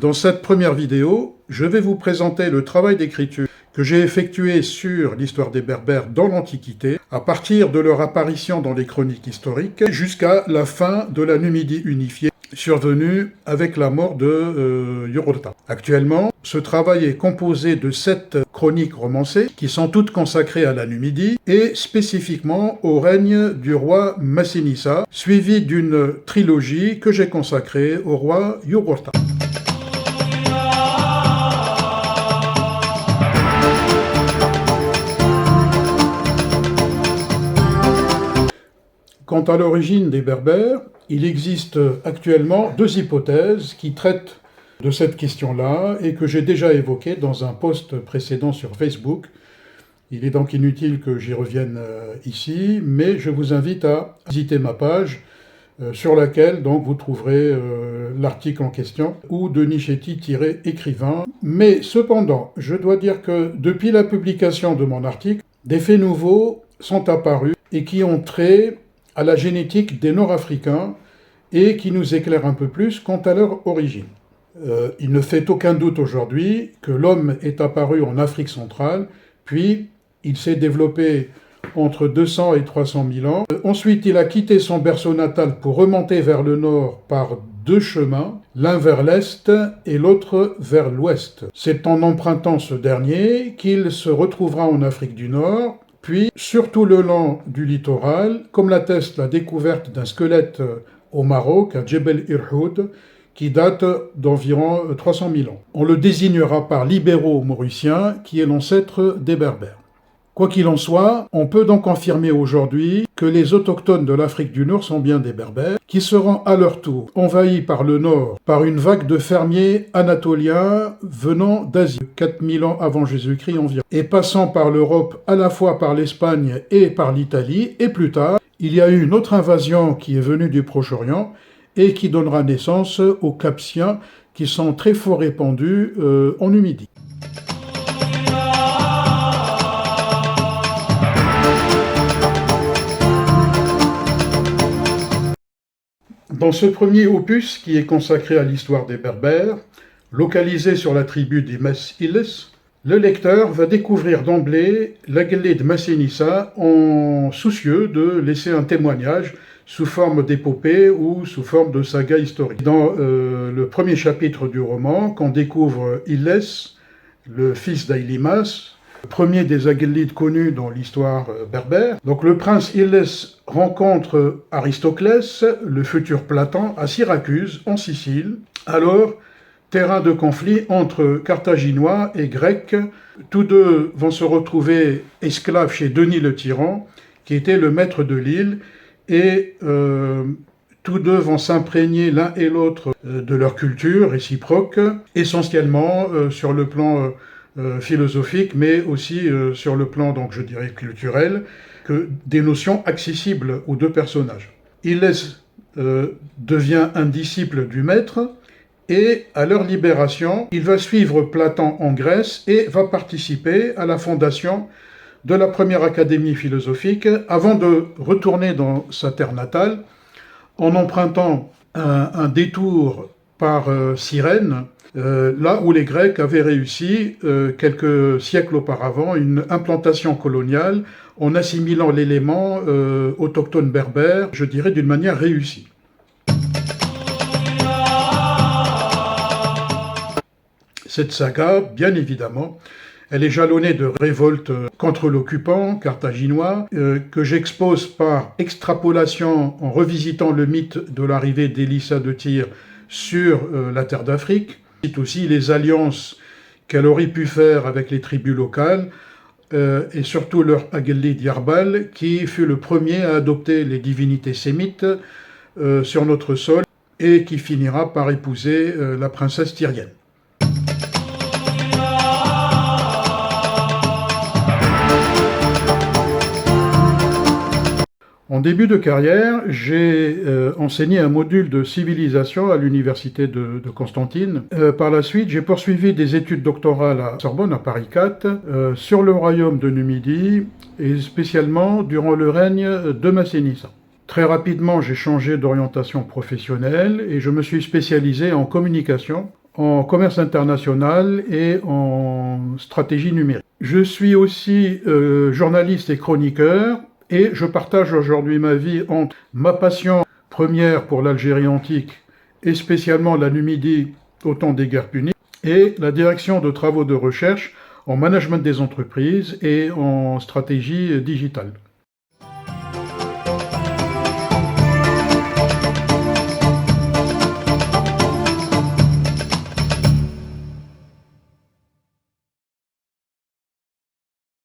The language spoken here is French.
Dans cette première vidéo, je vais vous présenter le travail d'écriture que j'ai effectué sur l'histoire des Berbères dans l'Antiquité, à partir de leur apparition dans les chroniques historiques, jusqu'à la fin de la Numidie unifiée, survenue avec la mort de Yugurta. Actuellement, ce travail est composé de 7 chroniques romancées, qui sont toutes consacrées à la Numidie, et spécifiquement au règne du roi Massinissa, suivi d'une trilogie que j'ai consacrée au roi Yugurta. Quant à l'origine des Berbères, il existe actuellement 2 hypothèses qui traitent de cette question-là et que j'ai déjà évoquées dans un post précédent sur Facebook. Il est donc inutile que j'y revienne ici, mais je vous invite à visiter ma page sur laquelle donc vous trouverez l'article en question ou Denis Chetty-écrivain. Mais cependant, je dois dire que depuis la publication de mon article, des faits nouveaux sont apparus et qui ont trait à la génétique des Nord-Africains et qui nous éclairent un peu plus quant à leur origine. Il ne fait aucun doute aujourd'hui que l'homme est apparu en Afrique centrale, puis il s'est développé entre 200 et 300 000 ans. Ensuite, il a quitté son berceau natal pour remonter vers le nord par 2 chemins, l'un vers l'est et l'autre vers l'ouest. C'est en empruntant ce dernier qu'il se retrouvera en Afrique du Nord, puis surtout le long du littoral, comme l'atteste la découverte d'un squelette au Maroc, à Djebel Irhoud, qui date d'environ 300 000 ans. On le désignera par l'Ibéro-Mauricien, qui est l'ancêtre des Berbères. Quoi qu'il en soit, on peut donc affirmer aujourd'hui que les autochtones de l'Afrique du Nord sont bien des Berbères, qui seront à leur tour envahis par le Nord par une vague de fermiers anatoliens venant d'Asie, 4000 ans avant Jésus-Christ environ, et passant par l'Europe à la fois par l'Espagne et par l'Italie, et plus tard, il y a eu une autre invasion qui est venue du Proche-Orient et qui donnera naissance aux Capsiens, qui sont très fort répandus en Numidie. Dans ce premier opus, qui est consacré à l'histoire des Berbères, localisé sur la tribu des Mas-Iles, le lecteur va découvrir d'emblée l'Agellid Massinissa en soucieux de laisser un témoignage sous forme d'épopée ou sous forme de saga historique. Dans le premier chapitre du roman, qu'on découvre Iles, le fils d'Ailimas, le premier des Agellides connus dans l'histoire berbère. Donc le prince Iles rencontre Aristoclès, le futur Platon, à Syracuse, en Sicile. Alors, terrain de conflit entre Carthaginois et Grecs. Tous deux vont se retrouver esclaves chez Denis le Tyran, qui était le maître de l'île, et tous deux vont s'imprégner l'un et l'autre de leur culture réciproque, essentiellement sur le plan philosophique, mais aussi sur le plan, donc je dirais, culturel, que des notions accessibles aux 2 personnages. Iles devient un disciple du maître, et à leur libération, il va suivre Platon en Grèce et va participer à la fondation de la première académie philosophique, avant de retourner dans sa terre natale, en empruntant un détour par Cyrène, là où les Grecs avaient réussi, quelques siècles auparavant, une implantation coloniale en assimilant l'élément autochtone berbère, je dirais d'une manière réussie. Cette saga, bien évidemment, elle est jalonnée de révoltes contre l'occupant carthaginois, que j'expose par extrapolation en revisitant le mythe de l'arrivée d'Élissa de Tyr sur la terre d'Afrique. C'est aussi les alliances qu'elle aurait pu faire avec les tribus locales, et surtout leur Agellid Yarbal, qui fut le premier à adopter les divinités sémites sur notre sol, et qui finira par épouser la princesse tyrienne. En début de carrière, j'ai enseigné un module de civilisation à l'université de Constantine. Par la suite, j'ai poursuivi des études doctorales à Sorbonne, à Paris 4, sur le royaume de Numidie, et spécialement durant le règne de Massinissa. Très rapidement, j'ai changé d'orientation professionnelle et je me suis spécialisé en communication, en commerce international et en stratégie numérique. Je suis aussi journaliste et chroniqueur et je partage aujourd'hui ma vie entre ma passion première pour l'Algérie antique et spécialement la Numidie au temps des guerres puniques et la direction de travaux de recherche en management des entreprises et en stratégie digitale.